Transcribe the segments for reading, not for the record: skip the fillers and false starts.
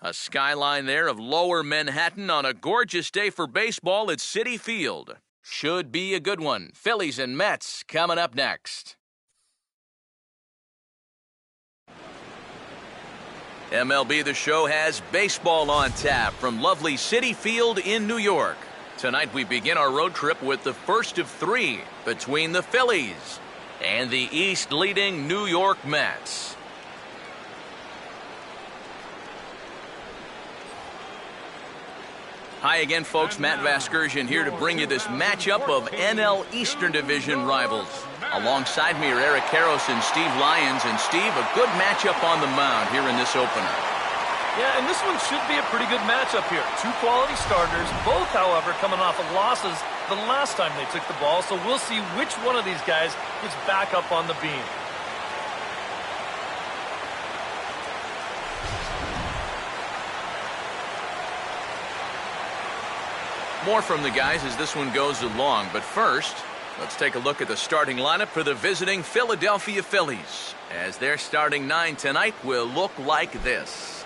A skyline there of lower Manhattan on a gorgeous day for baseball at Citi Field. Should be a good one. Phillies and Mets coming up next. MLB The Show has baseball on tap from lovely Citi Field in New York. Tonight we begin our road trip with the first of three between the Phillies and the East-leading New York Mets. Hi again, folks. Matt Vasgersian here to bring you this matchup of NL Eastern Division rivals. Alongside me are Eric Karros and Steve Lyons. And Steve, a good matchup on the mound here in this opener. Yeah, and this one should be a pretty good matchup here. Two quality starters, both, however, coming off of losses the last time they took the ball. So we'll see which one of these guys gets back up on the beam. More from the guys as this one goes along. But first, let's take a look at the starting lineup for the visiting Philadelphia Phillies, as their starting nine tonight will look like this.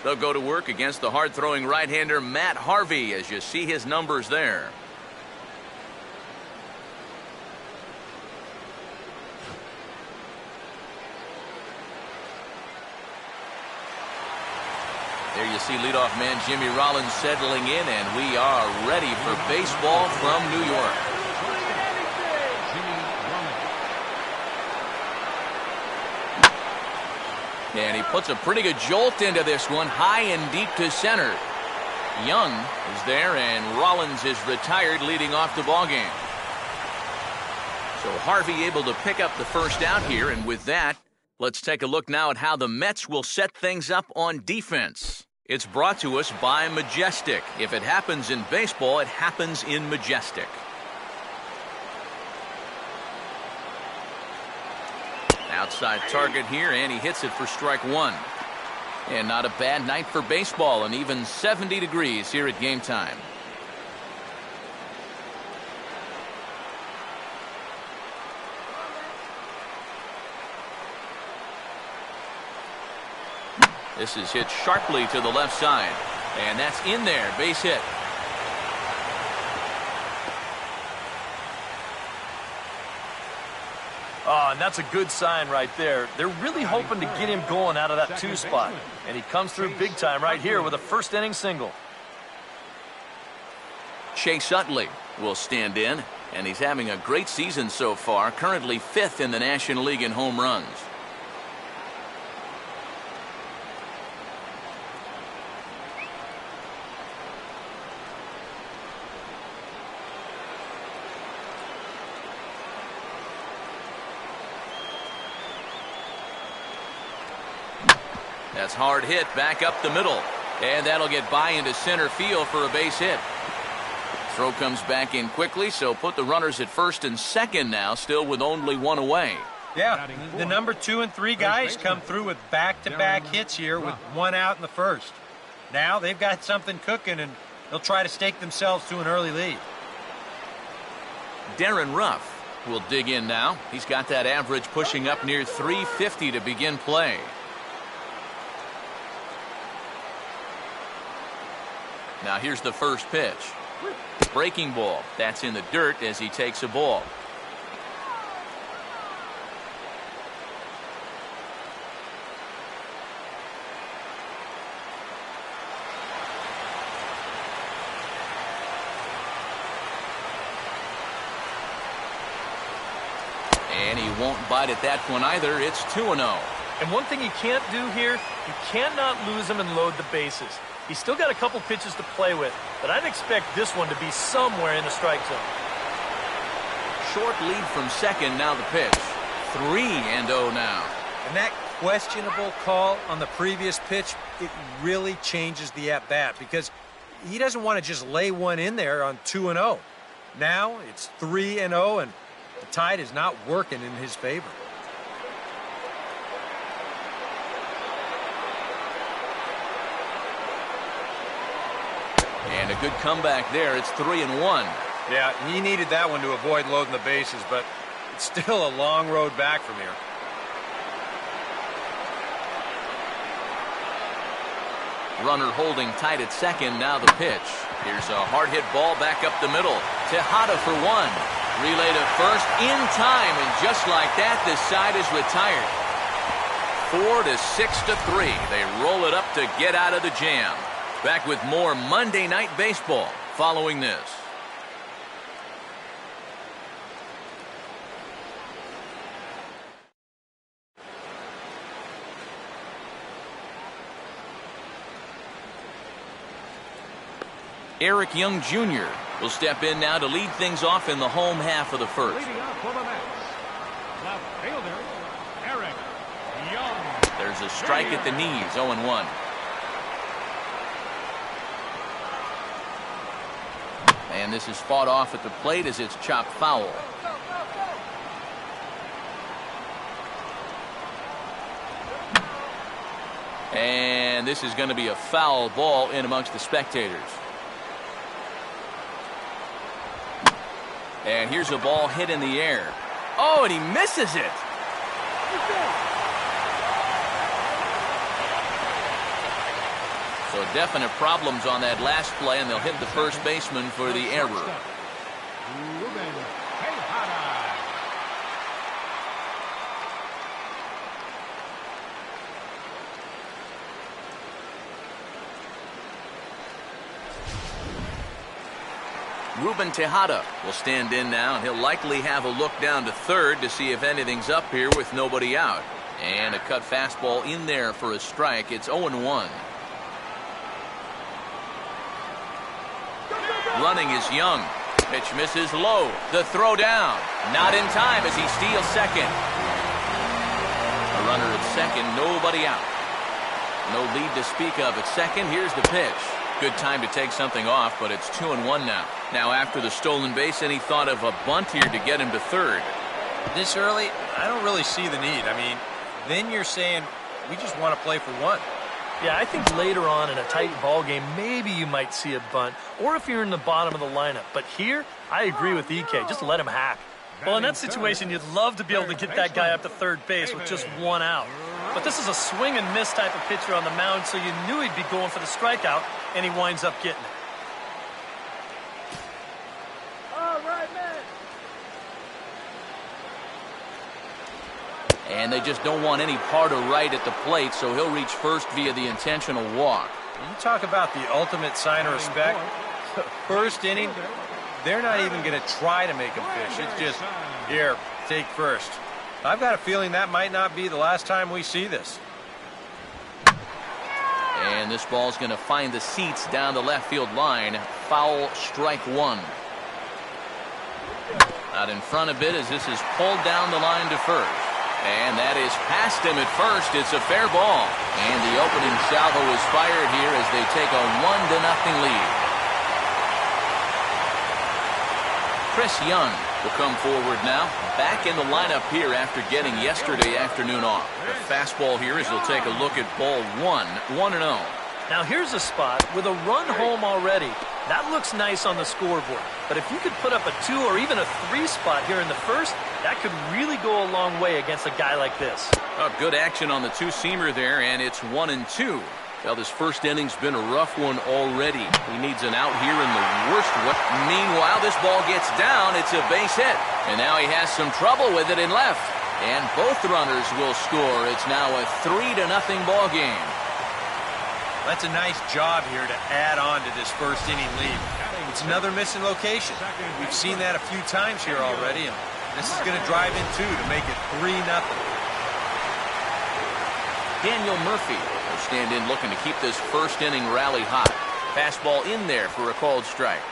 They'll go to work against the hard-throwing right-hander Matt Harvey, as you see his numbers there. There you see leadoff man Jimmy Rollins settling in, and we are ready for baseball from New York. And he puts a pretty good jolt into this one, high and deep to center. Young is there, and Rollins is retired, leading off the ballgame. So Harvey able to pick up the first out here, and with that, let's take a look now at how the Mets will set things up on defense. It's brought to us by Majestic. If it happens in baseball, it happens in Majestic. Outside target here, and he hits it for strike one. And not a bad night for baseball, and even 70 degrees here at game time. This is hit sharply to the left side, and that's in there, base hit. Oh, and that's a good sign right there. They're really hoping to get him going out of that two spot, and he comes through big time right here with a first inning single. Chase Utley will stand in, and he's having a great season so far, currently 5th in the National League in home runs. That's hard hit back up the middle, and that'll get by into center field for a base hit. Throw comes back in quickly, so put the runners at first and second now, still with only one away. Yeah, the number 2 and 3 guys come through with back-to-back hits here with one out in the first. Now they've got something cooking, and they'll try to stake themselves to an early lead. Darren Ruff will dig in now. He's got that average pushing up near 350 to begin play. Now here's the first pitch. Breaking ball. That's in the dirt as he takes a ball. And he won't bite at that one either. It's 2-0. And one thing you can't do here, you cannot lose him and load the bases. He's still got a couple pitches to play with, but I'd expect this one to be somewhere in the strike zone. Short lead from second, now the pitch. 3-0 now. And that questionable call on the previous pitch, it really changes the at-bat because he doesn't want to just lay one in there on 2-0. Now it's 3-0, and the tide is not working in his favor. And a good comeback there. It's 3-1. Yeah, he needed that one to avoid loading the bases, but it's still a long road back from here. Runner holding tight at second. Now the pitch. Here's a hard hit ball back up the middle. Tejada for one. Relay to first in time, and just like that, this side is retired. 4-6-3. They roll it up to get out of the jam. Back with more Monday Night Baseball following this. Eric Young Jr. will step in now to lead things off in the home half of the first. Leading off for the Mets, left fielder, Eric Young. There's a strike at the knees, 0-1. And this is fought off at the plate as it's chopped foul. And this is going to be a foul ball in amongst the spectators. And here's a ball hit in the air. Oh, and he misses it. So definite problems on that last play, and they'll hit the first baseman for the error. Ruben Tejada will stand in now, and he'll likely have a look down to third to see if anything's up here with nobody out. And a cut fastball in there for a strike. It's 0-1. Running is Young. Pitch misses low. The throw down. Not in time as he steals second. A runner at second, nobody out. No lead to speak of at second. Here's the pitch. Good time to take something off, but it's 2-1 now. Now after the stolen base, any thought of a bunt here to get him to third? This early, I don't really see the need. I mean, then you're saying we just want to play for one. Yeah, I think later on in a tight ball game, maybe you might see a bunt, or if you're in the bottom of the lineup. But here, I agree with EK. Just let him hack. Well, in that situation, you'd love to be able to get that guy up to third base with just one out. But this is a swing and miss type of pitcher on the mound, so you knew he'd be going for the strikeout, and he winds up getting it. All right, man. And they just don't want any part of right at the plate, so he'll reach first via the intentional walk. You talk about the ultimate sign of respect. First inning, they're not even going to try to make him fish. It's just, here, take first. I've got a feeling that might not be the last time we see this. And this ball's going to find the seats down the left field line. Foul, strike one. Out in front a bit as this is pulled down the line to first. And that is past him at first. It's a fair ball. And the opening salvo is fired here as they take a 1-0 lead. Chris Young will come forward now. Back in the lineup here after getting yesterday afternoon off. The fastball here as they'll take a look at ball one. 1-0. Now here's a spot with a run home already. That looks nice on the scoreboard. But if you could put up a 2 or even a 3 spot here in the first, that could really go a long way against a guy like this. Oh, good action on the two-seamer there, and it's 1-2. Well, this first inning's been a rough one already. He needs an out here in the worst way. Meanwhile, this ball gets down. It's a base hit. And now he has some trouble with it in left. And both runners will score. It's now a 3-0 ball game. That's a nice job here to add on to this first inning lead. It's another missing location. We've seen that a few times here already, and this is going to drive in two to make it 3-0. Daniel Murphy will stand in looking to keep this first inning rally hot. Fastball in there for a called strike.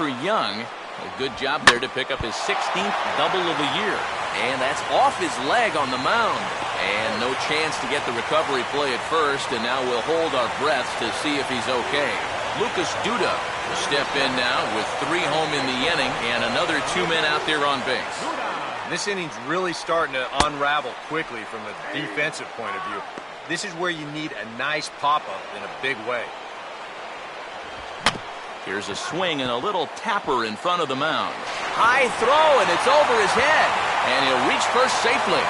For Young, a good job there to pick up his 16th double of the year. And that's off his leg on the mound. And no chance to get the recovery play at first, and now we'll hold our breaths to see if he's okay. Lucas Duda will step in now with 3 home in the inning and another 2 men out there on base. This inning's really starting to unravel quickly from a defensive point of view. This is where you need a nice pop-up in a big way. Here's a swing and a little tapper in front of the mound. High throw, and it's over his head. And he'll reach first safely.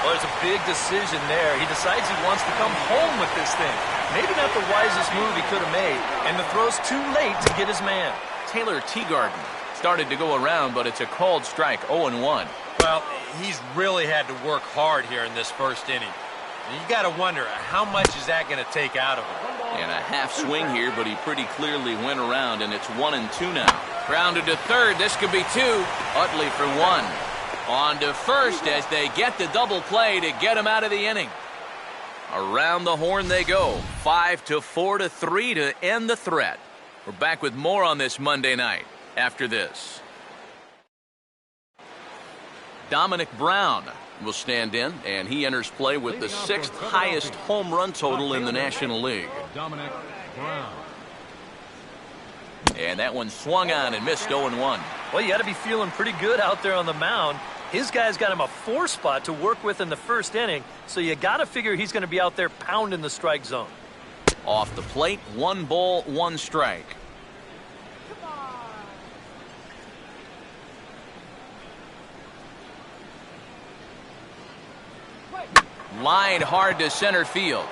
Well, there's a big decision there. He decides he wants to come home with this thing. Maybe not the wisest move he could have made, and the throw's too late to get his man. Taylor Teagarden started to go around, but it's a called strike, 0-1. Well, he's really had to work hard here in this first inning. And you got to wonder, how much is that going to take out of him? And a half swing here, but he pretty clearly went around, and it's 1-2 now. Grounded to third. This could be 2. Utley for 1. On to first as they get the double play to get him out of the inning. Around the horn they go. 5-4-3 to end the threat. We're back with more on this Monday night after this. Dominic Brown will stand in, and he enters play with the 6th highest home run total in the National League. Dominic Brown. And that one swung on and missed, 0-1. Well, you got to be feeling pretty good out there on the mound. His guy's got him a 4 spot to work with in the first inning, so you got to figure he's going to be out there pounding the strike zone. Off the plate, 1 ball, 1 strike. Lined hard to center field.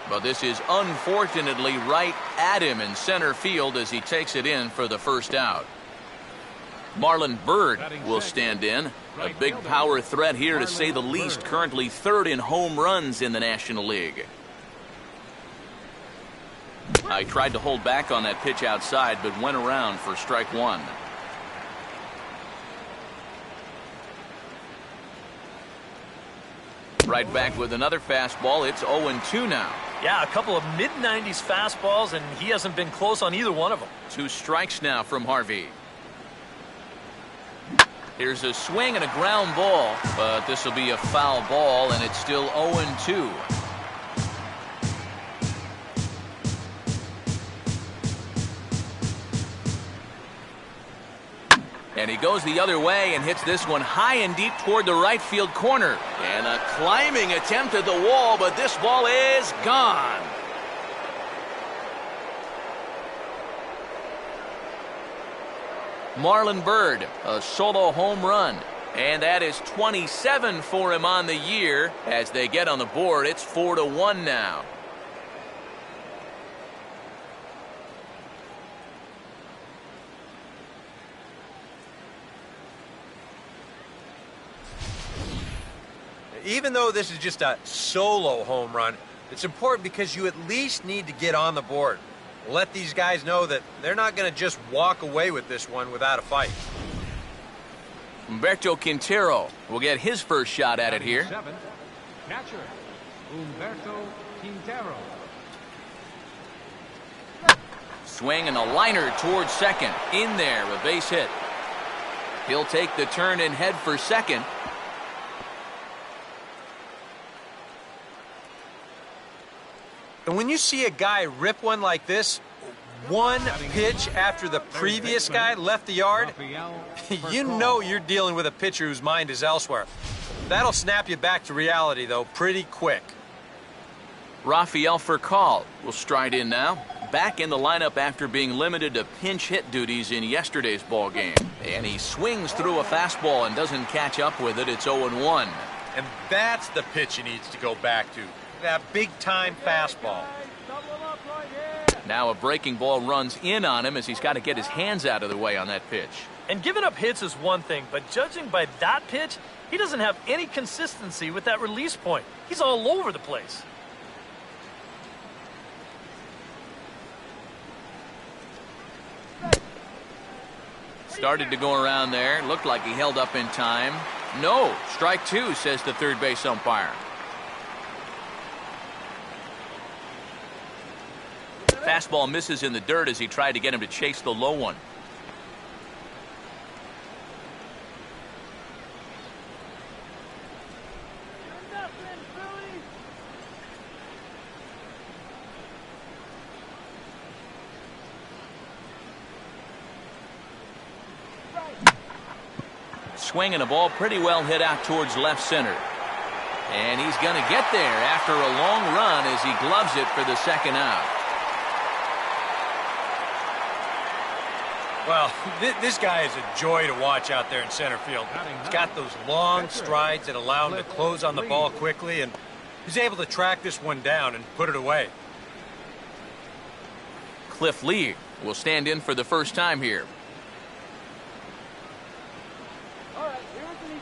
But this is unfortunately right at him in center field as he takes it in for the first out. Marlon Byrd will stand in. A big power threat here to say the least. Currently 3rd in home runs in the National League. I tried to hold back on that pitch outside, but went around for strike 1. Right back with another fastball. It's 0-2 now. Yeah, a couple of mid-90s fastballs, and he hasn't been close on either one of them. 2 strikes now from Harvey. Here's a swing and a ground ball, but this will be a foul ball, and it's still 0-2. And he goes the other way and hits this one high and deep toward the right field corner. And a climbing attempt at the wall, but this ball is gone. Marlon Byrd, a solo home run. And that is 27 for him on the year. As they get on the board, it's 4-1 now. Even though this is just a solo home run, it's important because you at least need to get on the board. Let these guys know that they're not going to just walk away with this one without a fight. Humberto Quintero will get his first shot at it here. 7, catcher, Humberto Quintero. Swing and a liner towards second. In there, a base hit. He'll take the turn and head for second. And when you see a guy rip one like this, one pitch after the previous guy left the yard, you know you're dealing with a pitcher whose mind is elsewhere. That'll snap you back to reality, though, pretty quick. Rafael Furcal will stride in now. Back in the lineup after being limited to pinch hit duties in yesterday's ball game. And he swings through a fastball and doesn't catch up with it. It's 0-1. And that's the pitch he needs to go back to. That big-time fastball. Now a breaking ball runs in on him as he's got to get his hands out of the way on that pitch. And giving up hits is one thing, but judging by that pitch, he doesn't have any consistency with that release point. He's all over the place. Started to go around there. Looked like he held up in time. No, strike 2, says the third base umpire. Fastball misses in the dirt as he tried to get him to chase the low one. Swing and a ball pretty well hit out towards left center. And he's going to get there after a long run as he gloves it for the second out. Well, this guy is a joy to watch out there in center field. He's got those long strides that allow him to close on the ball quickly, and he's able to track this one down and put it away. Cliff Lee will stand in for the first time here. All right, here's an easy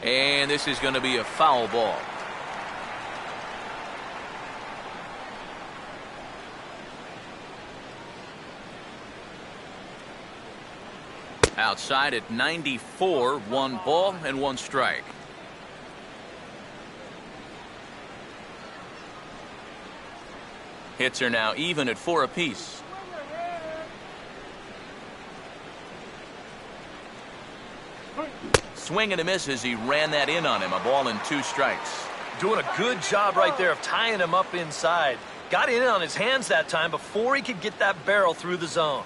strikeout. And this is going to be a foul ball. Outside at 94, 1 ball and 1 strike. Hits are now even at 4 apiece. Swing and a miss as he ran that in on him. A ball and 2 strikes. Doing a good job right there of tying him up inside. Got in on his hands that time before he could get that barrel through the zone.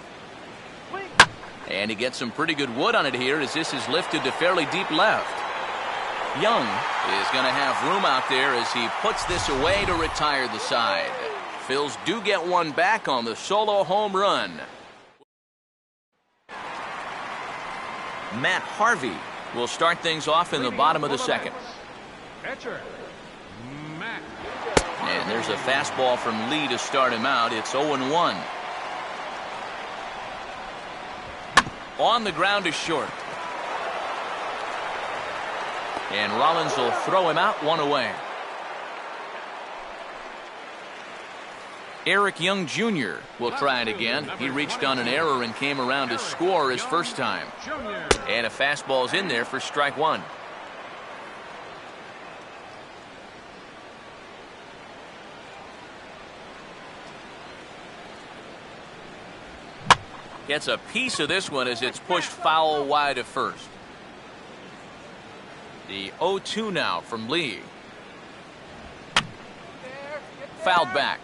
And he gets some pretty good wood on it here as this is lifted to fairly deep left. Young is going to have room out there as he puts this away to retire the side. Phils do get one back on the solo home run. Matt Harvey will start things off in the bottom of the second. Catcher, Matt. And there's a fastball from Lee to start him out. It's 0-1. On the ground is short. And Rollins will throw him out, 1 away. Eric Young Jr. will try it again. He reached on an error and came around to score his first time. And a fastball's in there for strike 1. Gets a piece of this one as it's pushed foul wide of first. The 0-2 now from Lee. Fouled back.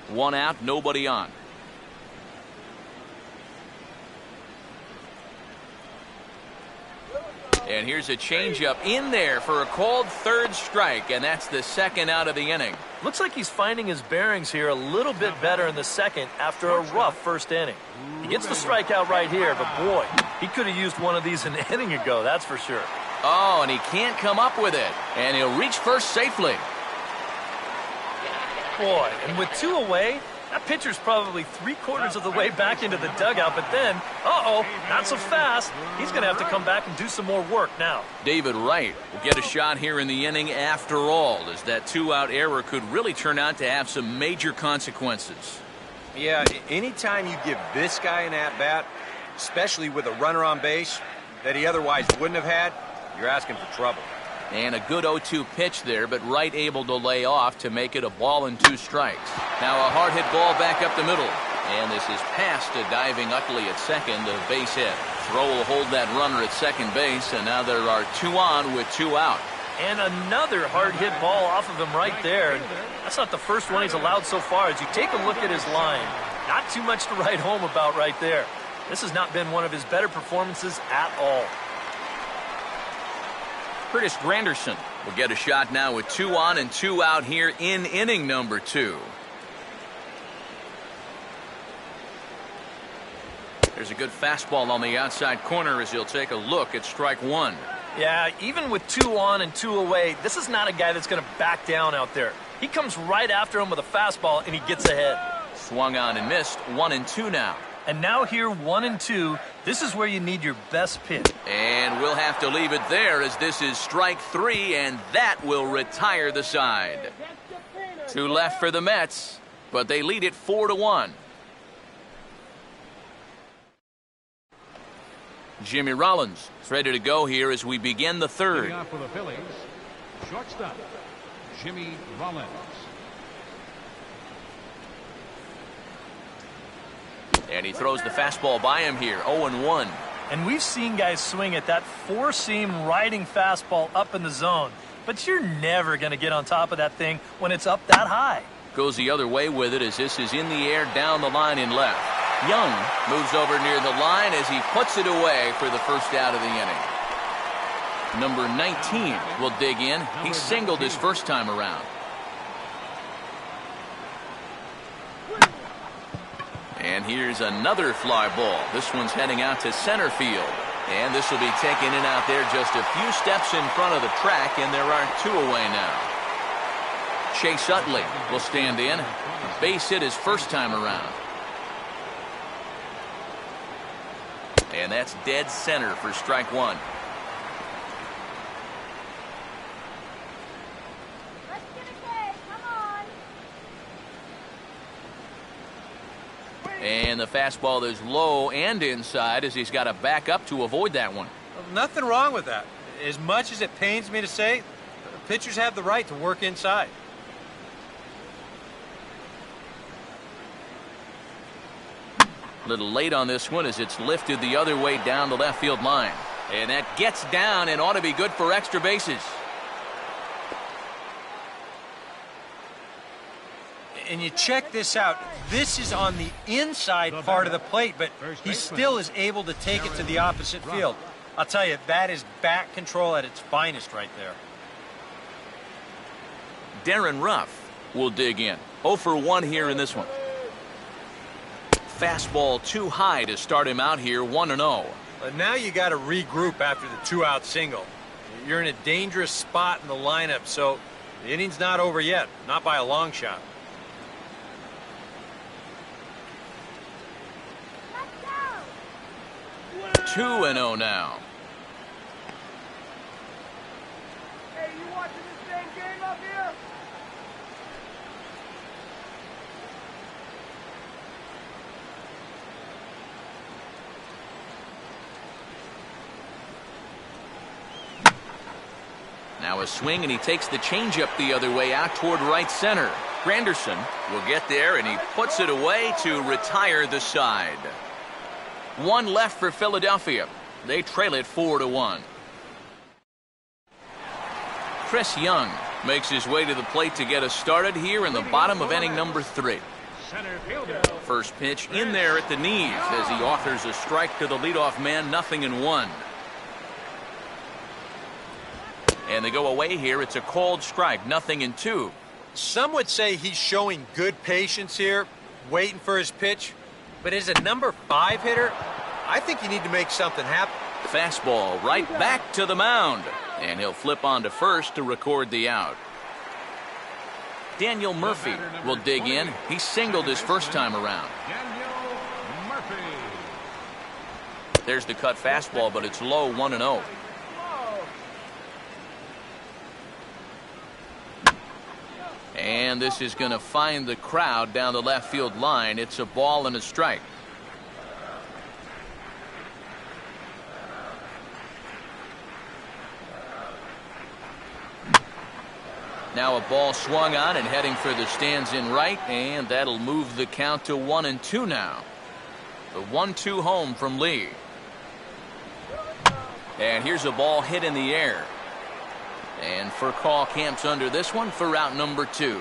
1 out, nobody on. And here's a changeup in there for a called 3rd strike, and that's the 2nd out of the inning. Looks like he's finding his bearings here a little bit better in the second after a rough first inning. He gets the strikeout right here, but boy, he could have used one of these an inning ago, that's for sure. Oh, and he can't come up with it, and he'll reach first safely. Boy, and with 2 away, that pitcher's probably 3/4 of the way back into the dugout, but then, uh-oh, not so fast. He's going to have to come back and do some more work now. David Wright will get a shot here in the inning after all, as that 2-out error could really turn out to have some major consequences. Yeah, anytime you give this guy an at-bat, especially with a runner on base that he otherwise wouldn't have had, you're asking for trouble. And a good 0-2 pitch there, but Wright able to lay off to make it a ball and 2 strikes. Now a hard hit ball back up the middle. And this is past a diving Utley at second, a base hit. Throw will hold that runner at second base, and now there are 2 on with 2 out. And another hard hit ball off of him right there. That's not the first one he's allowed so far. As you take a look at his line, not too much to write home about right there. This has not been one of his better performances at all. Curtis Granderson will get a shot now with 2 on and 2 out here in inning number 2. There's a good fastball on the outside corner as he'll take a look at strike 1. Yeah, even with 2 on and 2 away, this is not a guy that's going to back down out there. He comes right after him with a fastball, and he gets ahead. Swung on and missed, 1 and 2 now. And now here, 1 and 2, this is where you need your best pitch. And we'll have to leave it there as this is strike 3, and that will retire the side. 2 left for the Mets, but they lead it 4-1. Jimmy Rollins is ready to go here as we begin the 3rd. Leading off for the Phillies, shortstop, Jimmy Rollins. And he throws the fastball by him here, 0-1. And we've seen guys swing at that 4-seam riding fastball up in the zone. But you're never going to get on top of that thing when it's up that high. Goes the other way with it as this is in the air down the line in left. Young moves over near the line as he puts it away for the first out of the inning. Number 19 will dig in. He singled his first time around. And here's another fly ball. This one's heading out to center field. And this will be taken in out there just a few steps in front of the track, and there are two away now. Chase Utley will stand in. Base hit his first time around. And that's dead center for strike one. Let's get a K. Come on. And the fastball is low and inside as he's got to back up to avoid that one. Well, nothing wrong with that. As much as it pains me to say, pitchers have the right to work inside. Little late on this one as it's lifted the other way down the left field line. And that gets down and ought to be good for extra bases. And you check this out. This is on the inside part of the plate, but he still is able to take it to the opposite field. I'll tell you, that is bat control at its finest right there. Darren Ruff will dig in. 0 for 1 here in this one. Fastball too high to start him out here, 1-0. Now you got to regroup after the 2-out single. You're in a dangerous spot in the lineup, so the inning's not over yet, not by a long shot. Let's go. 2-0 now. Hey, you watching this dang game up here? Now a swing, and he takes the changeup the other way out toward right center. Granderson will get there, and he puts it away to retire the side. One left for Philadelphia. They trail it 4-1. Chris Young makes his way to the plate to get us started here in the bottom of inning number 3. Center fielder. First pitch in there at the knees as he offers a strike to the leadoff man, 0-1. And they go away here. It's a called strike, 0-2. Some would say he's showing good patience here, waiting for his pitch. But as a number 5 hitter, I think you need to make something happen. Fastball right back to the mound. And he'll flip on to first to record the out. Daniel Murphy will dig in. He singled his first time around. Daniel Murphy. There's the cut fastball, but it's low, 1-0. And this is going to find the crowd down the left field line. It's a ball and a strike. Now a ball swung on and heading for the stands in right, and that'll move the count to 1-2 now. The 1-2 home from Lee. And here's a ball hit in the air. And Furcal camps under this one for route number 2.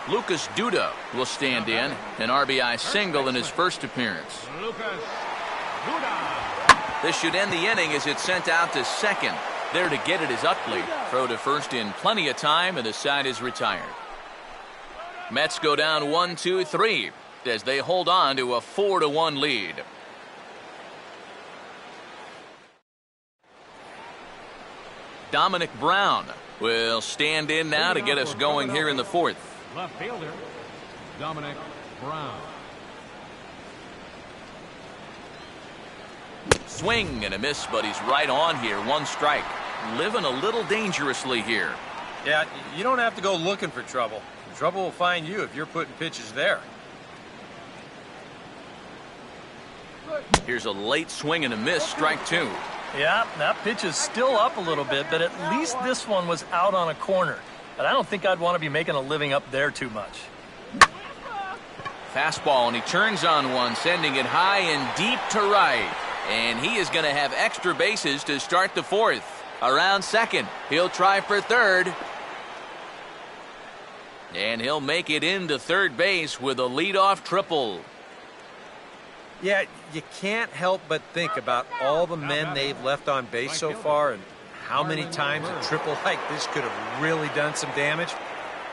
Lucas Duda will stand in. An RBI single in his first appearance. Lucas Duda. This should end the inning as it's sent out to second. There to get it is Utley. Throw to first in plenty of time, and the side is retired. Mets go down 1-2-3 as they hold on to a 4-1 lead. Dominic Brown will stand in now to get us going here in the 4th. Left fielder Dominic Brown. Swing and a miss, but he's right on here. 1 strike. Living a little dangerously here. Yeah, you don't have to go looking for trouble. Trouble will find you if you're putting pitches there. Here's a late swing and a miss, strike 2. Yeah, that pitch is still up a little bit, but at least this one was out on a corner. But I don't think I'd want to be making a living up there too much. Fastball, and he turns on one, sending it high and deep to right. And he is going to have extra bases to start the 4th. Around second, he'll try for third. And he'll make it into third base with a leadoff triple. Yeah, you can't help but think about all the men they've left on base so far and how many times a triple like this could have really done some damage.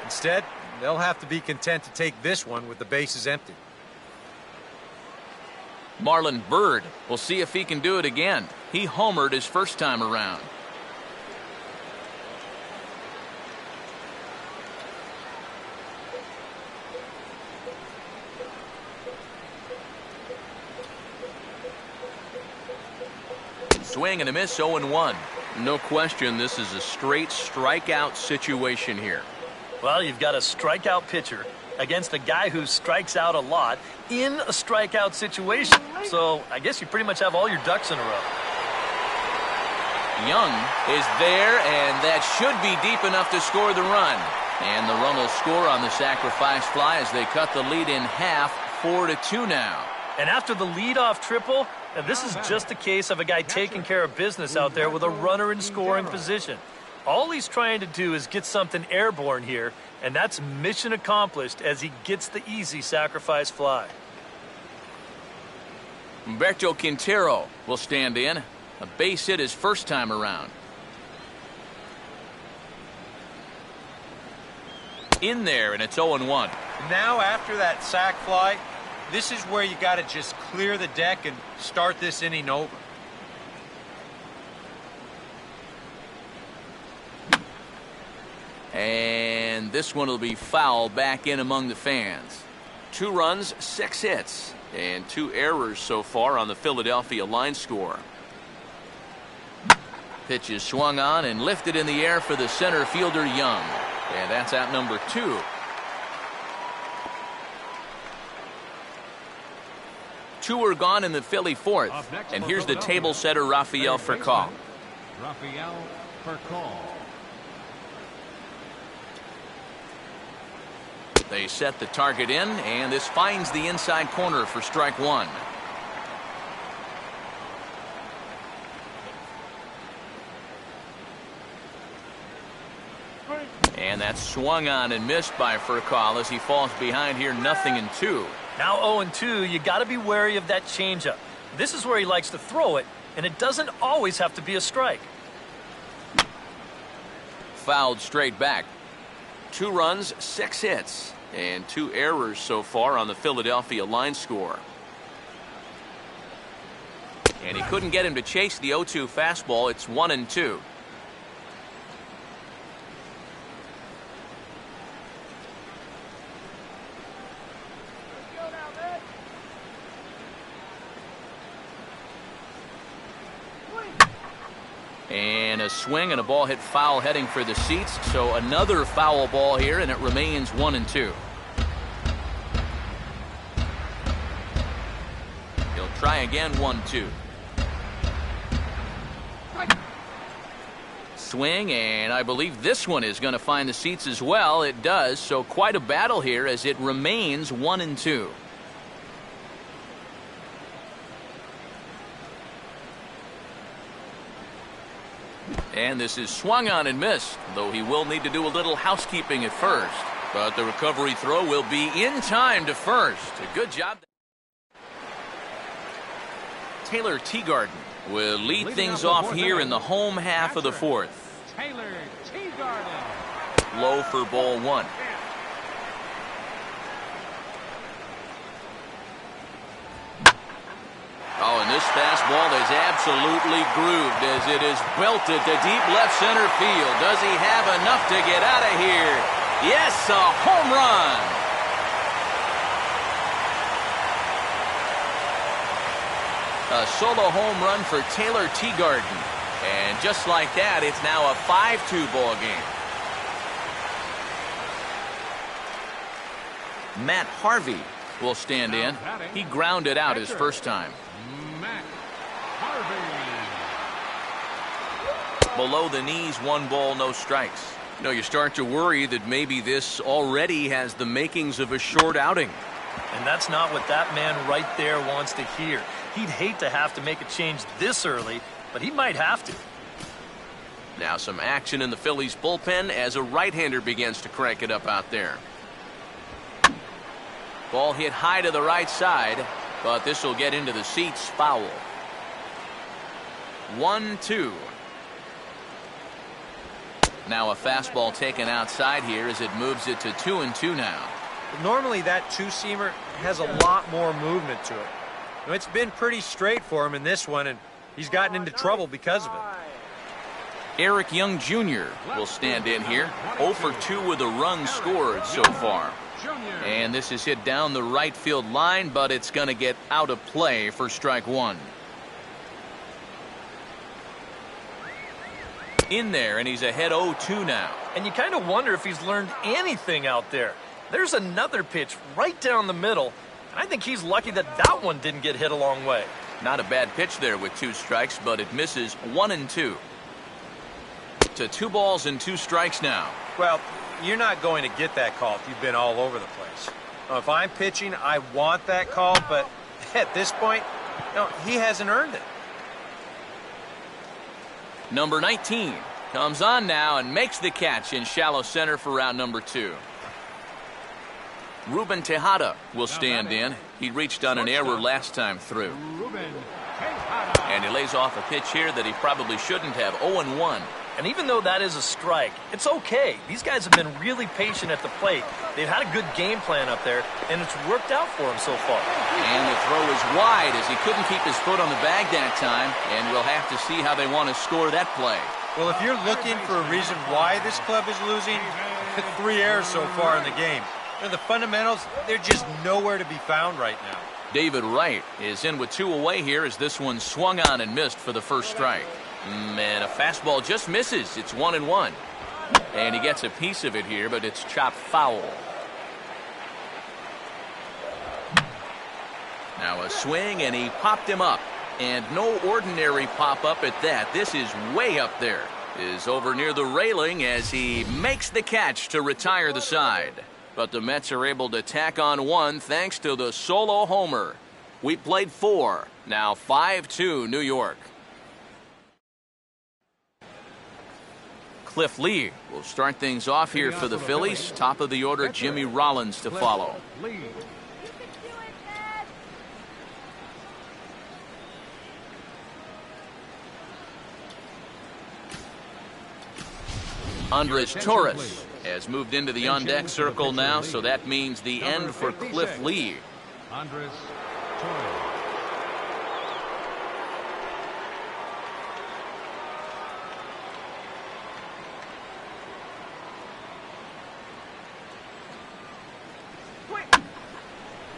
Instead, they'll have to be content to take this one with the bases empty. Marlon Byrd will see if he can do it again. He homered his first time around. Swing and a miss, 0-1. No question, this is a straight strikeout situation here. Well, you've got a strikeout pitcher against a guy who strikes out a lot in a strikeout situation. So I guess you pretty much have all your ducks in a row. Young is there, and that should be deep enough to score the run. And the run will score on the sacrifice fly as they cut the lead in half, 4-2 now. And after the leadoff triple, this is just a case of a guy taking care of business out there with a runner in scoring position. All he's trying to do is get something airborne here, and that's mission accomplished as he gets the easy sacrifice fly. Humberto Quintero will stand in. A base hit his first time around. In there, and it's 0-1. Now, after that sac fly, this is where you got to just clear the deck and start this inning over. And this one will be foul back in among the fans. 2 runs, 6 hits, and 2 errors so far on the Philadelphia line score. Pitch is swung on and lifted in the air for the center fielder Young. And that's out number 2. Two are gone in the Philly fourth. And here's the table setter, Rafael Furcal. Rafael Furcal. They set the target in, and this finds the inside corner for strike 1. And that's swung on and missed by Furcal as he falls behind here, 0-2. Now 0-2, you got to be wary of that changeup. This is where he likes to throw it, and it doesn't always have to be a strike. Fouled straight back. 2 runs, 6 hits, and 2 errors so far on the Philadelphia line score. And he couldn't get him to chase the 0-2 fastball. It's 1-2. And a swing and a ball hit foul heading for the seats. So another foul ball here, and it remains 1-2. He'll try again, 1-2. Swing, and I believe this one is going to find the seats as well. It does, so quite a battle here as it remains 1-2. And this is swung on and missed, though he will need to do a little housekeeping at first. But the recovery throw will be in time to first. A good job. Taylor Teagarden will lead things off here in the home half of the fourth. Taylor Teagarden. Low for ball 1. Oh, and this fastball is absolutely grooved as it is belted to deep left center field. Does he have enough to get out of here? Yes, a home run. A solo home run for Taylor Teagarden. And just like that, it's now a 5-2 ball game. Matt Harvey will stand in. He grounded out his first time. Matt Harvey. Below the knees, 1 ball, no strikes. You know, you start to worry that maybe this already has the makings of a short outing. And that's not what that man right there wants to hear. He'd hate to have to make a change this early, but he might have to. Now some action in the Phillies bullpen as a right-hander begins to crank it up out there. Ball hit high to the right side, but this will get into the seats, foul. 1-2. Now a fastball taken outside here as it moves it to 2-2 now. Normally that two-seamer has a lot more movement to it. It's been pretty straight for him in this one, and he's gotten into trouble because of it. Eric Young Jr. will stand in here. 0 for 2 with a run scored so far. And this is hit down the right field line, but it's going to get out of play for strike one. In there, and he's ahead 0-2 now. And you kind of wonder if he's learned anything out there. There's another pitch right down the middle. I think he's lucky that that one didn't get hit a long way. Not a bad pitch there with 2 strikes, but it misses 1-2. To 2 balls and 2 strikes now. Well, you're not going to get that call if you've been all over the place. If I'm pitching, I want that call, but at this point, he hasn't earned it. Number 19 comes on now and makes the catch in shallow center for round number 2. Ruben Tejada will stand in. He reached on an error last time through. And he lays off a pitch here that he probably shouldn't have. 0-1. And even though that is a strike, it's okay. These guys have been really patient at the plate. They've had a good game plan up there, and it's worked out for them so far. And the throw is wide as he couldn't keep his foot on the bag that time, and we'll have to see how they want to score that play. Well, if you're looking for a reason why this club is losing, 3 errors so far in the game. The fundamentals, they're just nowhere to be found right now. David Wright is in with 2 away here as this one swung on and missed for the first strike. And a fastball just misses. It's 1-1. And he gets a piece of it here, but it's chopped foul. Now a swing, and he popped him up. And no ordinary pop-up at that. This is way up there. Is over near the railing as he makes the catch to retire the side. But the Mets are able to tack on 1 thanks to the solo homer. We played 4. Now 5-2 New York. Cliff Lee will start things off here for the Phillies. Top of the order, Jimmy Rollins to follow. Andres Torres has moved into the on-deck circle now, so that means the end for Cliff Lee. Andres Torres.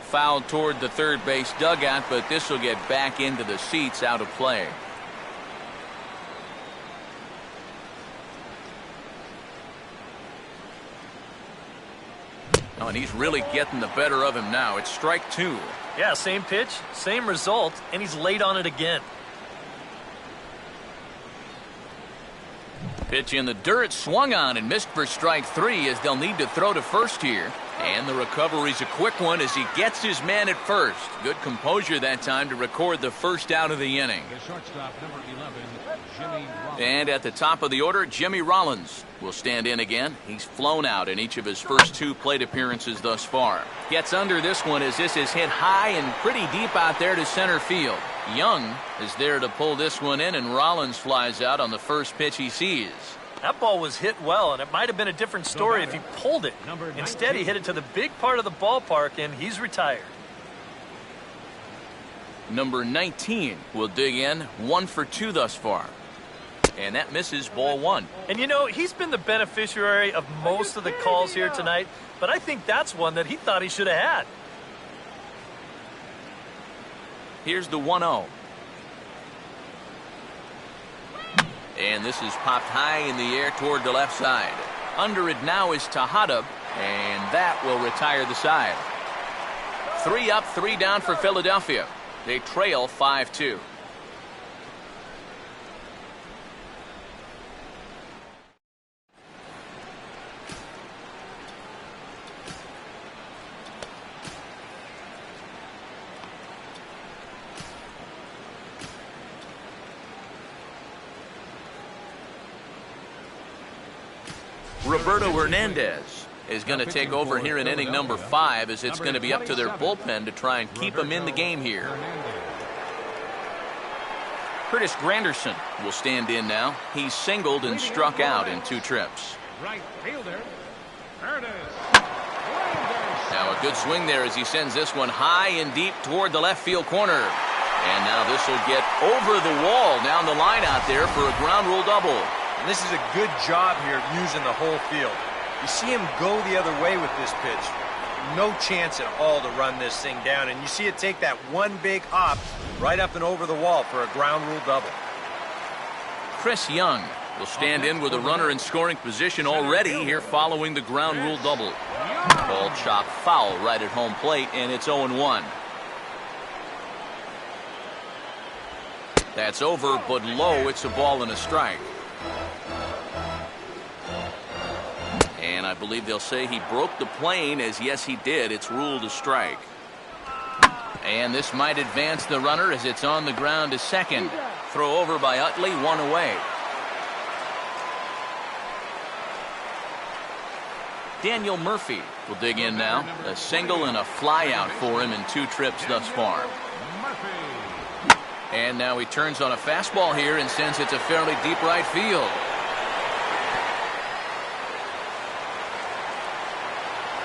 Fouled toward the third base dugout, but this will get back into the seats out of play. Oh, and he's really getting the better of him now. It's strike 2. Yeah, same pitch, same result, and he's late on it again. Pitch in the dirt, swung on and missed for strike 3 as they'll need to throw to first here. And the recovery's a quick one as he gets his man at first. Good composure that time to record the first out of the inning. The shortstop, number 11, Jimmy Rollins. And at the top of the order, Jimmy Rollins will stand in again. He's flown out in each of his first 2 plate appearances thus far. Gets under this one as this is hit high and pretty deep out there to center field. Young is there to pull this one in, and Rollins flies out on the first pitch he sees. That ball was hit well, and it might have been a different story if he pulled it. Instead, he hit it to the big part of the ballpark, and he's retired. Number 19 will dig in. 1 for 2 thus far. And that misses, ball 1. And he's been the beneficiary of most of the calls here tonight, but I think that's one that he thought he should have had. Here's the 1-0. And this is popped high in the air toward the left side. Under it now is Tejada, and that will retire the side. 3 up, 3 down for Philadelphia. They trail 5-2. Roberto Hernandez is going to take over here in inning number 5 as it's going to be up to their bullpen to try and keep him in the game here. Curtis Granderson will stand in now. He's singled and struck out in 2 trips. Right fielder, Curtis. Now a good swing there as he sends this one high and deep toward the left field corner. And now this will get over the wall down the line out there for a ground rule double. And this is a good job here of using the whole field. You see him go the other way with this pitch. No chance at all to run this thing down. And you see it take that one big hop right up and over the wall for a ground rule double. Chris Young will stand in with a runner in scoring position already here following the ground rule double. Ball chopped foul right at home plate, and it's 0-1. That's over, but low. It's a ball and a strike. And I believe they'll say he broke the plane, as yes he did. It's ruled a strike. And this might advance the runner as it's on the ground to second. Throw over by Utley, 1 away. Daniel Murphy will dig in now. A single and a fly out for him in 2 trips thus far. And now he turns on a fastball here and sends it to fairly deep right field.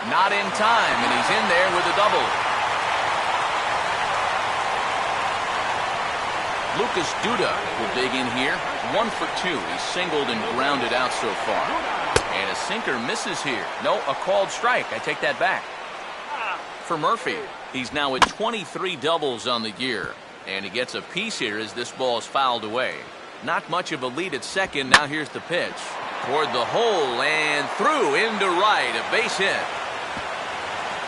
Not in time, and he's in there with a double. Lucas Duda will dig in here. 1 for 2. He's singled and grounded out so far. And a sinker misses here. No, a called strike. I take that back. For Murphy, he's now at 23 doubles on the year. And he gets a piece here as this ball is fouled away. Not much of a lead at second. Now here's the pitch. Toward the hole and through into right. A base hit.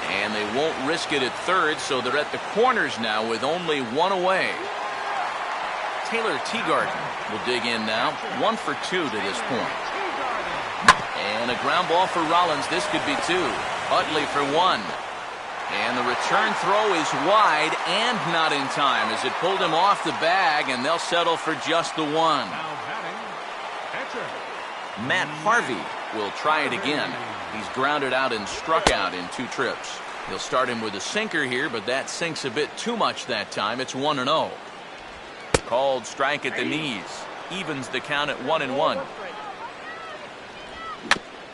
And they won't risk it at third, so they're at the corners now with only 1 away. Taylor Teagarden will dig in now. 1 for 2 to this point. And a ground ball for Rollins. This could be 2. Utley for 1. And the return throw is wide and not in time as it pulled him off the bag, and they'll settle for just the 1. Matt Harvey will try it again. He's grounded out and struck out in 2 trips. He'll start him with a sinker here, but that sinks a bit too much that time. It's 1-0. Called strike at the knees. Evens the count at 1-1.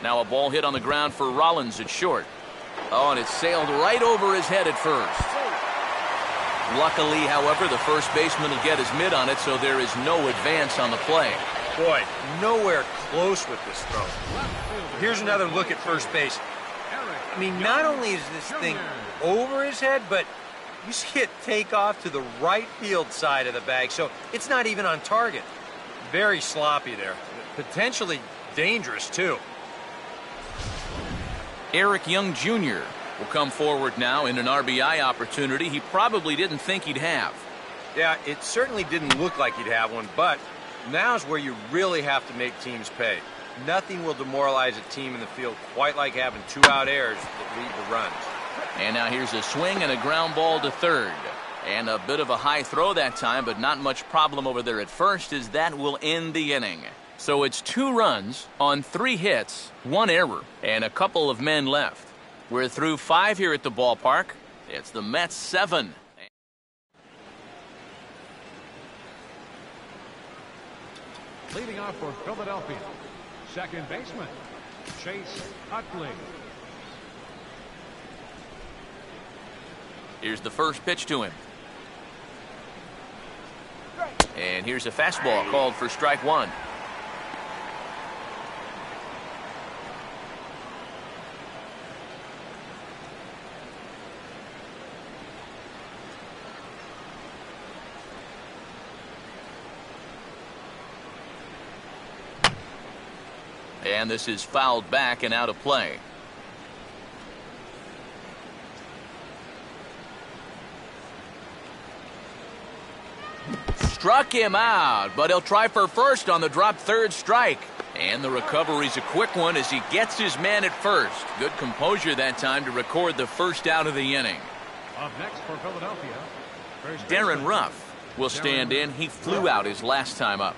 Now a ball hit on the ground for Rollins at short. Oh, and it sailed right over his head at first. Luckily, however, the first baseman will get his mitt on it, so there is no advance on the play. Boy, nowhere close with this throw. Here's another look at first base. I mean, not only is this thing over his head, but you see it take off to the right field side of the bag, so it's not even on target. Very sloppy there. Potentially dangerous, too. Eric Young Jr. will come forward now in an RBI opportunity he probably didn't think he'd have. Yeah, it certainly didn't look like he'd have one, but now's where you really have to make teams pay. Nothing will demoralize a team in the field quite like having 2 out errors that lead to runs. And now here's a swing and a ground ball to third. And a bit of a high throw that time, but not much problem over there at first, as that will end the inning. So it's 2 runs on 3 hits, 1 error, and a couple of men left. We're through 5 here at the ballpark. It's the Mets 7. Leading off for Philadelphia, second baseman, Chase Utley. Here's the first pitch to him. And here's a fastball called for strike 1. And this is fouled back and out of play. Struck him out, but he'll try for first on the drop third strike. And the recovery's a quick one as he gets his man at first. Good composure that time to record the first out of the inning. Up next for Philadelphia, Darren Ruff will stand in. He flew out his last time up.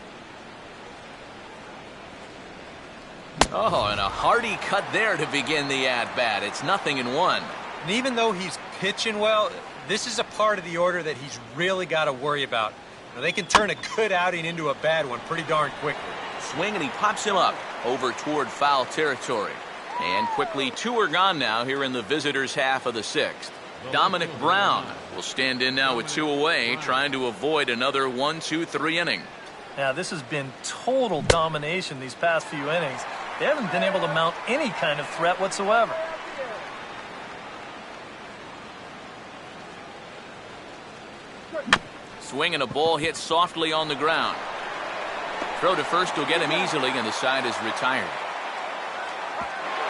Oh, and a hearty cut there to begin the at-bat. It's 0-1. And even though he's pitching well, this is a part of the order that he's really got to worry about. Now, they can turn a good outing into a bad one pretty darn quickly. Swing, and he pops him up over toward foul territory. And quickly, 2 are gone now here in the visitors' half of the 6th. Dominic Brown will stand in now with 2 away, trying to avoid another 1, 2, 3 inning. Now, this has been total domination these past few innings. They haven't been able to mount any kind of threat whatsoever. Swing and a ball hit softly on the ground. Throw to first will get him easily, and the side is retired.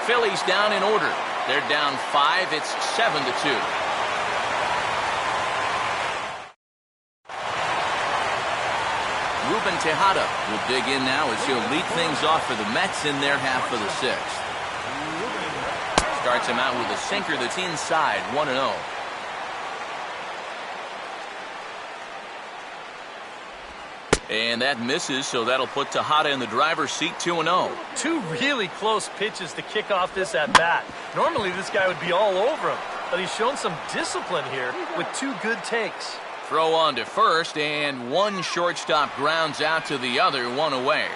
Phillies down in order. They're down 5. It's 7-2. Ruben Tejada will dig in now as he'll lead things off for the Mets in their half of the 6th. Starts him out with a sinker that's inside, 1-0. And that misses, so that'll put Tejada in the driver's seat, 2-0. 2 really close pitches to kick off this at-bat. Normally this guy would be all over him, but he's shown some discipline here with 2 good takes. Throw on to first, and 1 shortstop grounds out to the other, 1 away.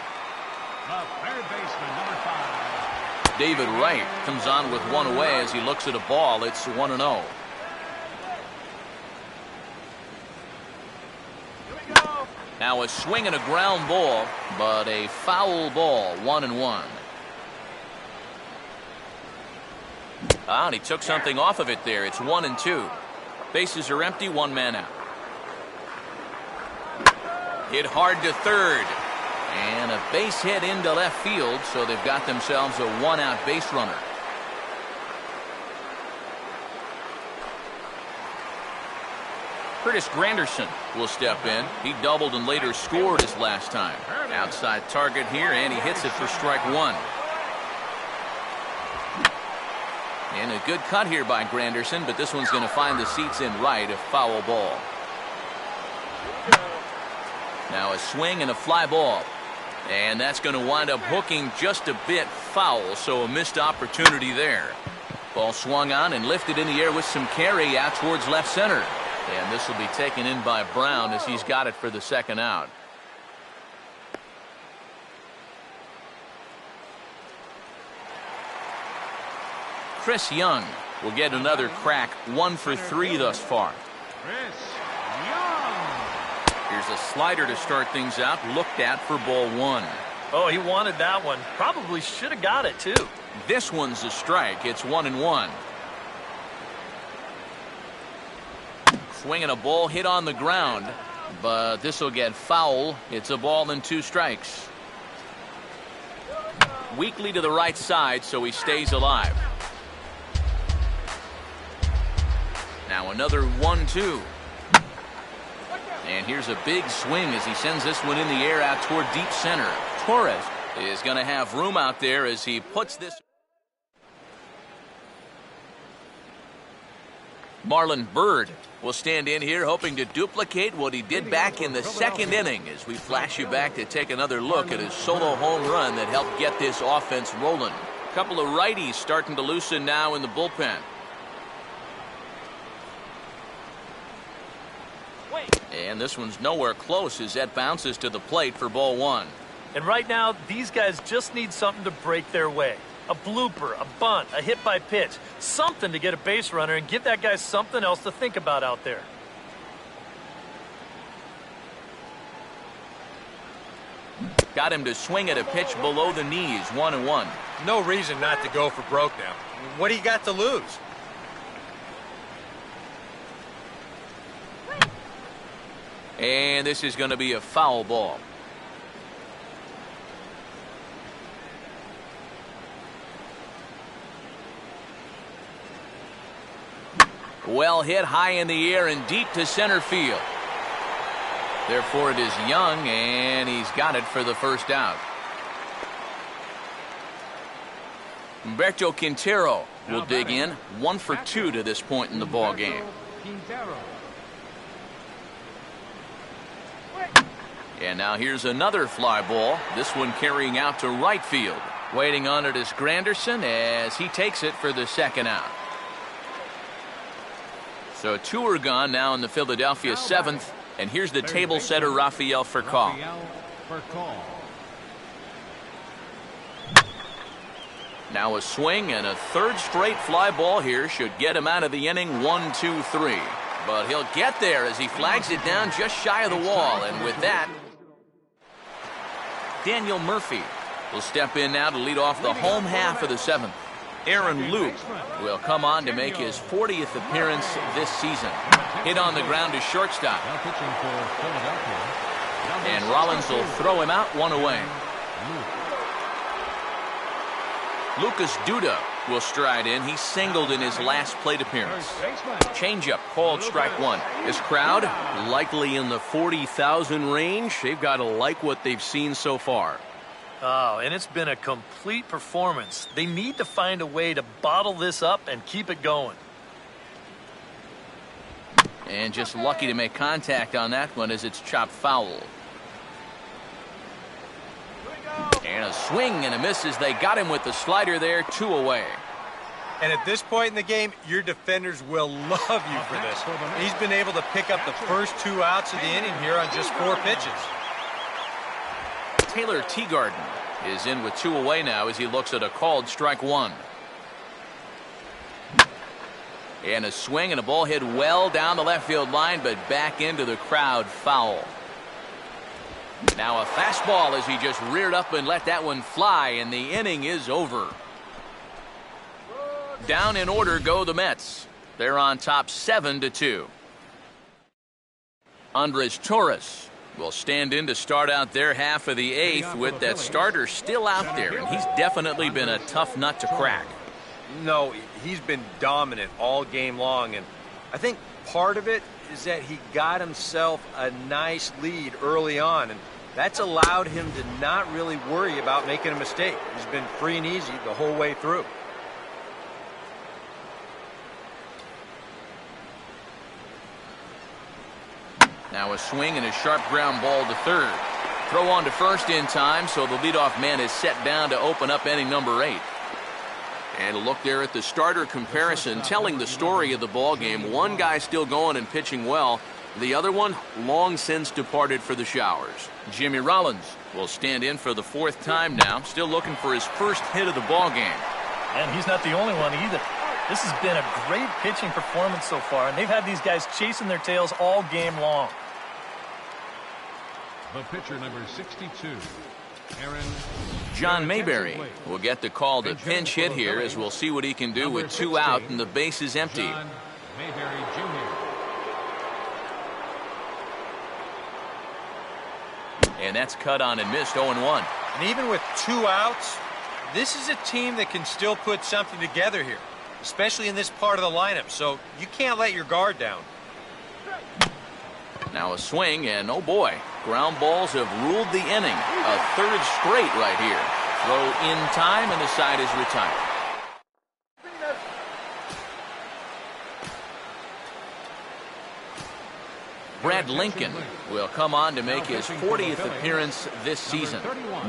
The third baseman, number 5. David Wright comes on with 1 away as he looks at a ball. It's 1-0. Now a swing and a ground ball, but a foul ball, 1-1. And he took something off of it there. It's 1-2. Bases are empty, 1 man out. Hit hard to third. And a base hit into left field, so they've got themselves a 1-out base runner. Curtis Granderson will step in. He doubled and later scored his last time. Outside target here, and he hits it for strike 1. And a good cut here by Granderson, but this one's going to find the seats in right, a foul ball. Now a swing and a fly ball. And that's going to wind up hooking just a bit foul, so a missed opportunity there. Ball swung on and lifted in the air with some carry out towards left center. And this will be taken in by Brown as he's got it for the 2nd out. Chris Young will get another crack, 1 for 3 thus far. Chris Young. Here's a slider to start things out, looked at for ball 1. Oh, he wanted that one. Probably should have got it, too. This one's a strike. It's 1-1. Swinging a ball hit on the ground, but this will get foul. It's a ball and 2 strikes. Weakly to the right side, so he stays alive. Now another 1-2. And here's a big swing as he sends this one in the air out toward deep center. Torres is going to have room out there as he puts this. Marlon Byrd will stand in here hoping to duplicate what he did back in the 2nd inning as we flash you back to take another look at his solo home run that helped get this offense rolling. A couple of righties starting to loosen now in the bullpen. And this one's nowhere close as that bounces to the plate for ball 1. And right now, these guys just need something to break their way. A blooper, a bunt, a hit by pitch, something to get a base runner and give that guy something else to think about out there. Got him to swing at a pitch below the knees, 1-1. No reason not to go for broke now. What do you got to lose? And this is going to be a foul ball. Well hit high in the air and deep to center field. Therefore it is Young, and he's got it for the 1st out. Humberto Quintero will dig in, 1 for 2 to this point in the ball game. And now here's another fly ball, this one carrying out to right field. Waiting on it is Granderson as he takes it for the 2nd out. So 2 are gone now in the Philadelphia 7th. And here's the table setter, Rafael Furcal. Now a swing and a third straight fly ball here should get him out of the inning. 1-2-3. But he'll get there as he flags it down just shy of the wall. And with that, Daniel Murphy will step in now to lead off the home half of the seventh. Aaron Luke will come on to make his 40th appearance this season. Hit on the ground to shortstop. And Rollins will throw him out, one away. Lucas Duda will stride in. He singled in his last plate appearance. Changeup called strike one. This crowd likely in the 40,000 range. They've got to like what they've seen so far. Oh, and it's been a complete performance. They need to find a way to bottle this up and keep it going. And just lucky to make contact on that one as it's chopped foul. And a swing and a miss as they got him with the slider there. 2 away. And at this point in the game, your defenders will love you for this. He's been able to pick up the first 2 outs of the inning here on just 4 pitches. Taylor Teagarden is in with 2 away now as he looks at a called strike one. And a swing and a ball hit well down the left field line, but back into the crowd, foul. Now a fastball as he just reared up and let that one fly, and the inning is over. Down in order go the Mets. They're on top 7-2. Andres Torres will stand in to start out their half of the 8th with that starter still out there, and he's definitely been a tough nut to crack. No, he's been dominant all game long, and I think part of it is that he got himself a nice lead early on, and that's allowed him to not really worry about making a mistake. He's been free and easy the whole way through. Now a swing and a sharp ground ball to third. Throw on to first in time, so the leadoff man is set down to open up inning number 8. And a look there at the starter comparison, telling the story of the ball game. One guy still going and pitching well. The other one long since departed for the showers. Jimmy Rollins will stand in for the 4th time now, still looking for his first hit of the ball game. And he's not the only one either. This has been a great pitching performance so far, and they've had these guys chasing their tails all game long. The pitcher, number 62, Aaron. John Mayberry will get the call to pinch hit here, as we'll see what he can do with 2 out and the base is empty. John Mayberry Jr. And that's cut on and missed. 0-1. And even with 2 outs, this is a team that can still put something together here, especially in this part of the lineup, so you can't let your guard down. Now a swing, and oh boy, ground balls have ruled the inning. A 3rd straight right here. Throw in time, and the side is retired. Brad Lincoln will come on to make his 40th appearance this season.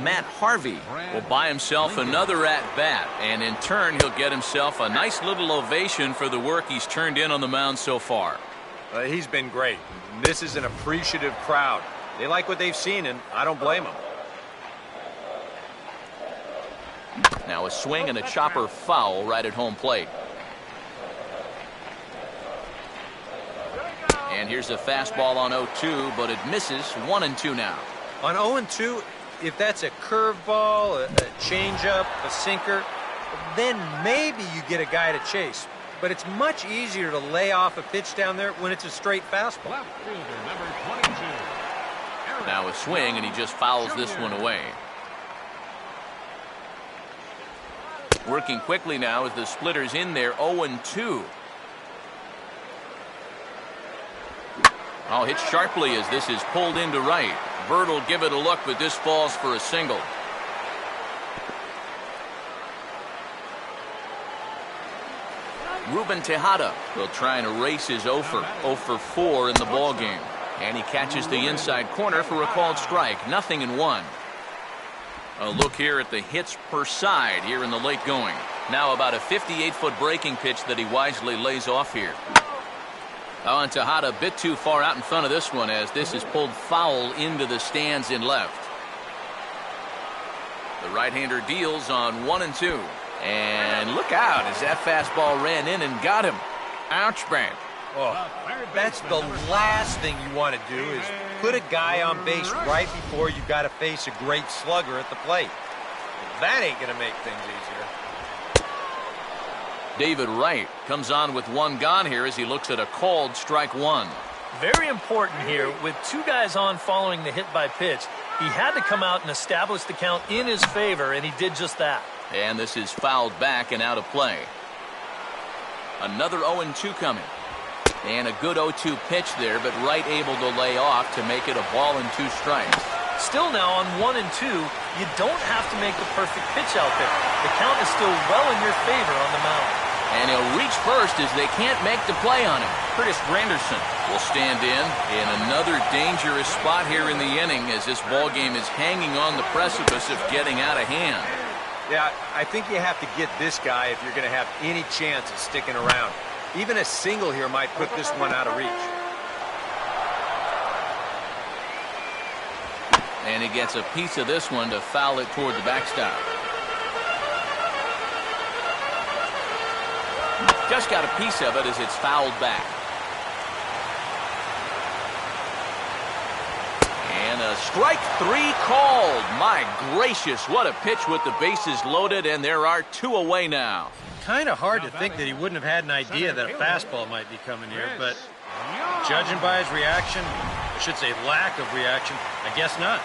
Matt Harvey will buy himself another at-bat, and in turn he'll get himself a nice little ovation for the work he's turned in on the mound so far. He's been great. This is an appreciative crowd. They like what they've seen, and I don't blame them. Now a swing and a chopper foul right at home plate. And here's a fastball on 0-2, but it misses. 1-2 now. On 0-2, if that's a curveball, a changeup, a sinker, then maybe you get a guy to chase. But it's much easier to lay off a pitch down there when it's a straight fastball. Left fielder, number 22. Aaron. Now a swing, and he just fouls this one away. Working quickly now as the splitter's in there. 0-2. Oh, hit sharply as this is pulled into right. Bird will give it a look, but this falls for a single. Ruben Tejada will try and erase his 0 for 4 in the ball game. And he catches the inside corner for a called strike. 0-1. A look here at the hits per side here in the late going. Now about a 58-foot breaking pitch that he wisely lays off here. Oh, and Tejada a bit too far out in front of this one as this is pulled foul into the stands in left. The right-hander deals on 1-2. And look out as that fastball ran in and got him. Ouch, Brand. Oh, that's the last thing you want to do is put a guy on base right before you got to face a great slugger at the plate. That ain't going to make things easier. David Wright comes on with one gone here as he looks at a called strike one. Very important here with two guys on following the hit by pitch. He had to come out and establish the count in his favor, and he did just that. And this is fouled back and out of play. Another 0-2 coming. And a good 0-2 pitch there, but Wright able to lay off to make it a ball and 2 strikes. Still now on 1-2, you don't have to make the perfect pitch out there. The count is still well in your favor on the mound. And he'll reach first as they can't make the play on him. Curtis Granderson will stand in another dangerous spot here in the inning as this ball game is hanging on the precipice of getting out of hand. Yeah, I think you have to get this guy if you're going to have any chance of sticking around. Even a single here might put this one out of reach. And he gets a piece of this one to foul it toward the backstop. Just got a piece of it as it's fouled back. And a strike 3 called. My gracious, what a pitch with the bases loaded, and there are 2 away now. Kind of hard to think that he wouldn't have had an idea that a fastball might be coming here, but judging by his reaction, I should say lack of reaction, I guess not.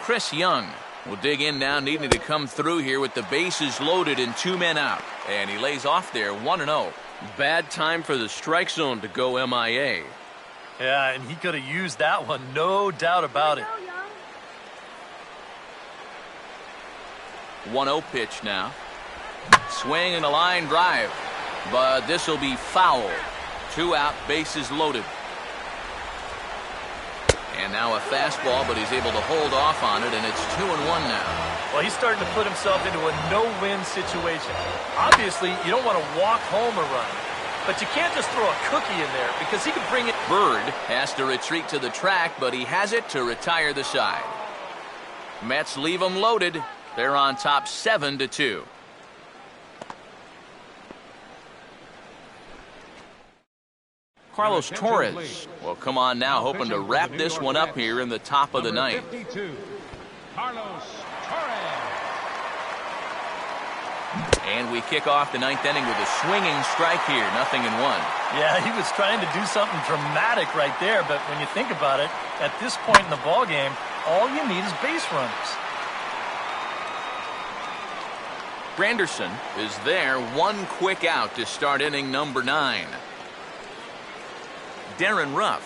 Chris Young will dig in now, needing to come through here with the bases loaded and 2 men out. And he lays off there, 1-0. Bad time for the strike zone to go MIA. Yeah, and he could have used that one, no doubt about it. 1-0 pitch now. Swing and a line drive. But this will be foul. 2 out, bases loaded. And now a fastball, but he's able to hold off on it, and it's 2-1 now. Well, he's starting to put himself into a no-win situation. Obviously, you don't want to walk home a run, but you can't just throw a cookie in there because he could bring it. Bird has to retreat to the track, but he has it to retire the side. Mets leave them loaded. They're on top 7-2. Carlos Torres will come on now, hoping to wrap this one up here in the top of the ninth. Carlos Torres. And we kick off the ninth inning with a swinging strike here, 0-1. Yeah, he was trying to do something dramatic right there, but when you think about it, at this point in the ball game, all you need is base runners. Granderson is there, 1 quick out to start inning number 9. Darren Ruff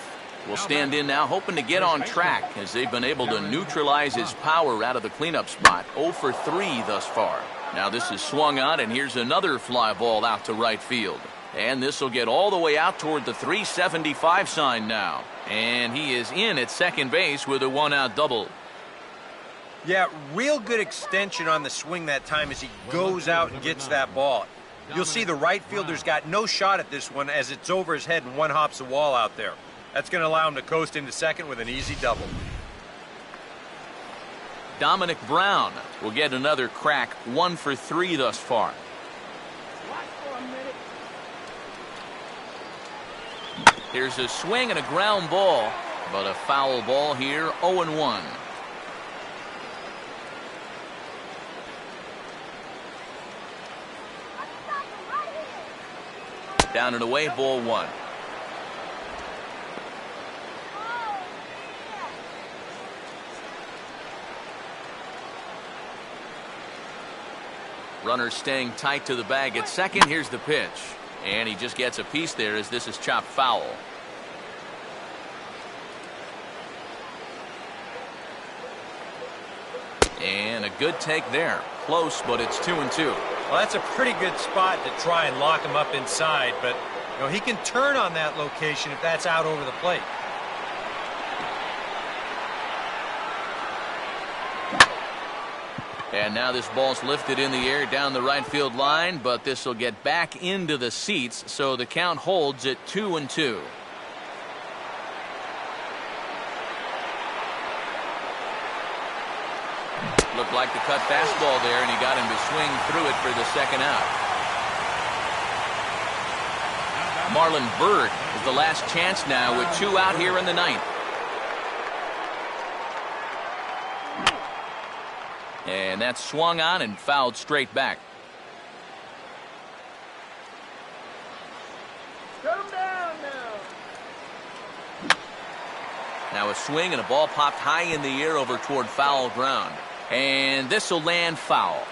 will stand in now, hoping to get on track as they've been able to neutralize his power out of the cleanup spot. 0 for 3 thus far. Now this is swung on, and here's another fly ball out to right field. And this will get all the way out toward the 375 sign now. And he is in at second base with a 1-out double. Yeah, real good extension on the swing that time as he goes out and gets that ball. You'll see the right fielder's got no shot at this one as it's over his head and one hops the wall out there. That's going to allow him to coast into second with an easy double. Dominic Brown will get another crack, 1 for 3 thus far. Here's a swing and a ground ball, but a foul ball here, 0-1. Down and away, ball 1. Runner staying tight to the bag at second. Here's the pitch. And he just gets a piece there as this is chopped foul. And a good take there. Close, but it's 2-2. Well, that's a pretty good spot to try and lock him up inside, but you know, he can turn on that location if that's out over the plate. And now this ball's lifted in the air down the right field line, but this will get back into the seats, so the count holds at 2-2. Looked like the cut fastball there, and he got him to swing through it for the second out. Marlon Byrd is the last chance now with 2 out here in the ninth. And that's swung on and fouled straight back. Shut him down now. Now a swing and a ball popped high in the air over toward foul ground. And this will land foul.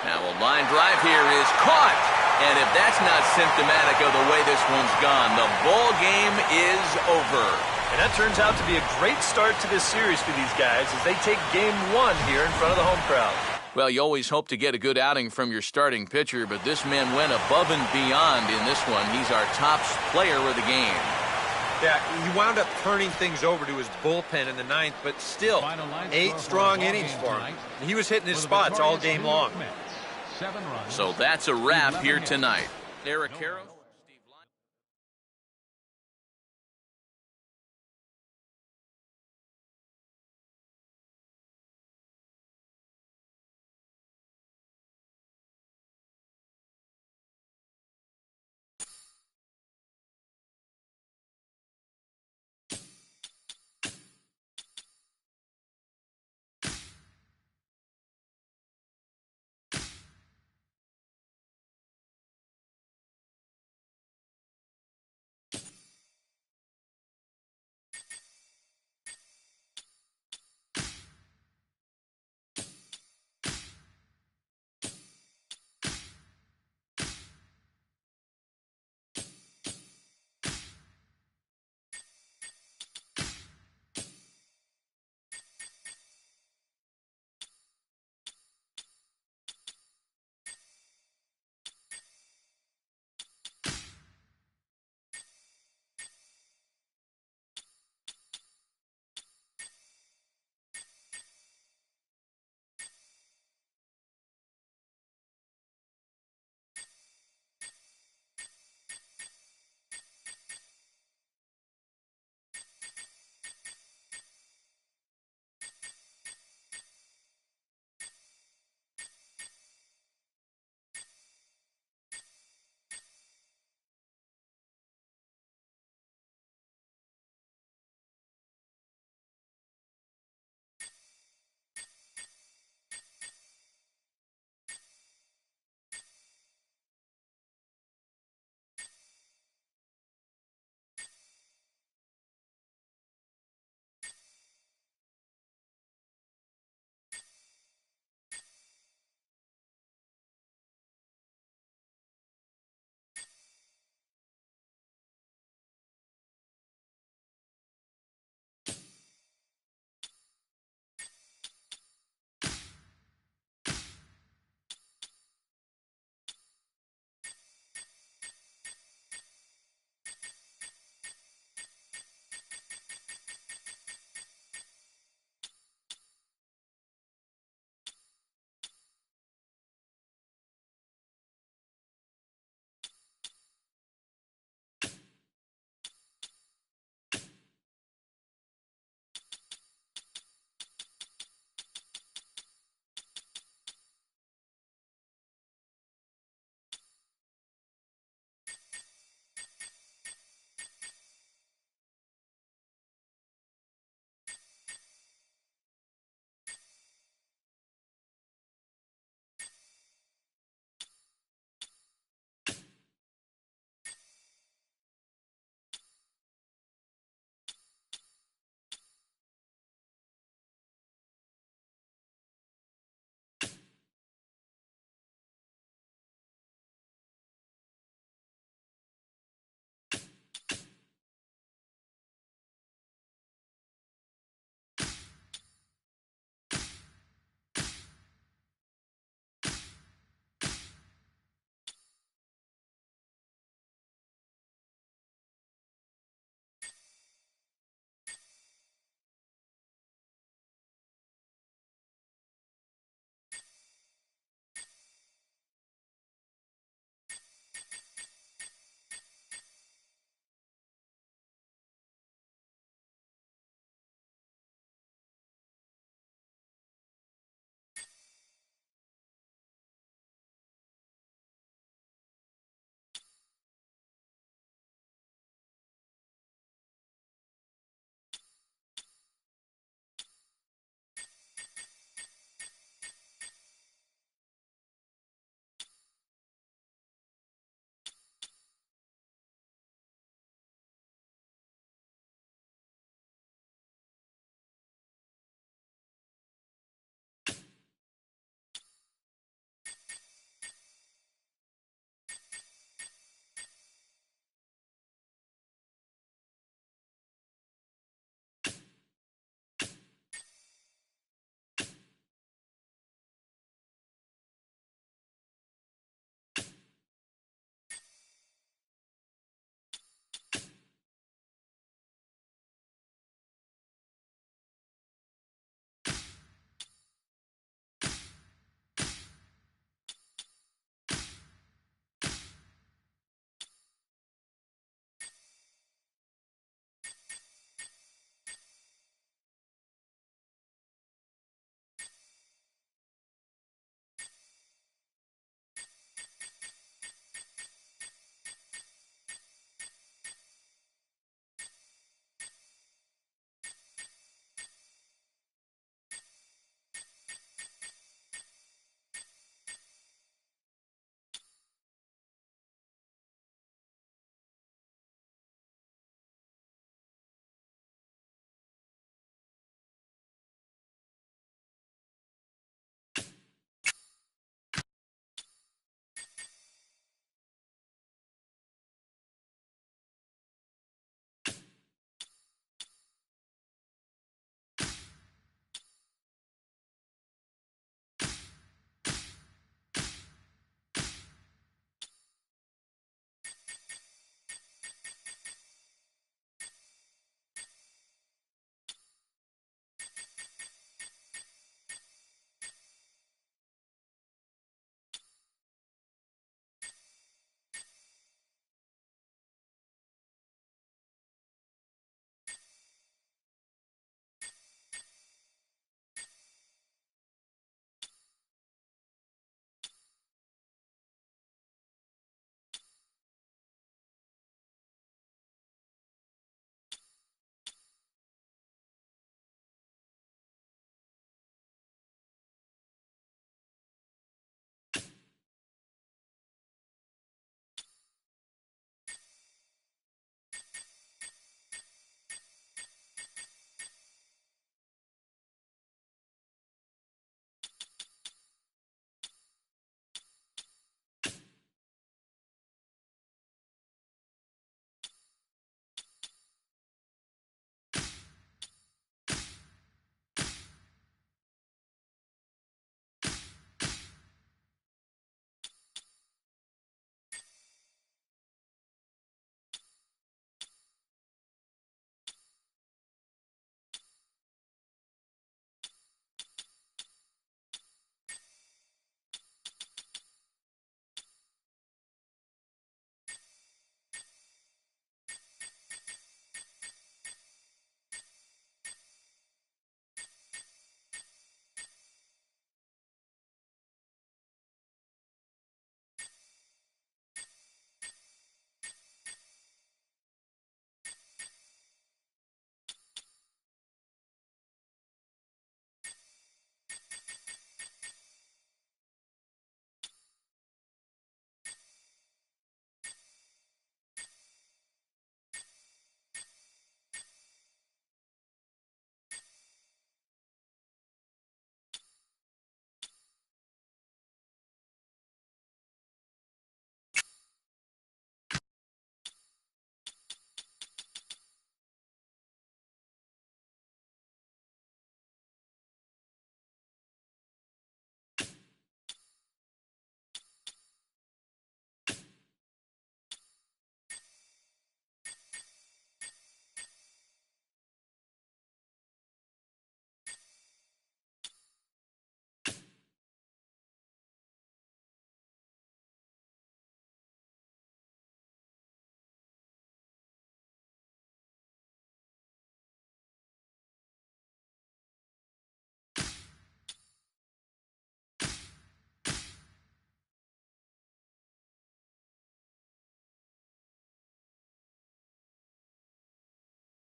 Now a line drive here is caught. And if that's not symptomatic of the way this one's gone, the ball game is over. And that turns out to be a great start to this series for these guys as they take game 1 here in front of the home crowd. Well, you always hope to get a good outing from your starting pitcher, but this man went above and beyond in this one. He's our top player of the game. Yeah, he wound up turning things over to his bullpen in the ninth, but still, 8 strong innings for him. He was hitting his spots all game long. So that's a wrap here tonight. Eric Karros.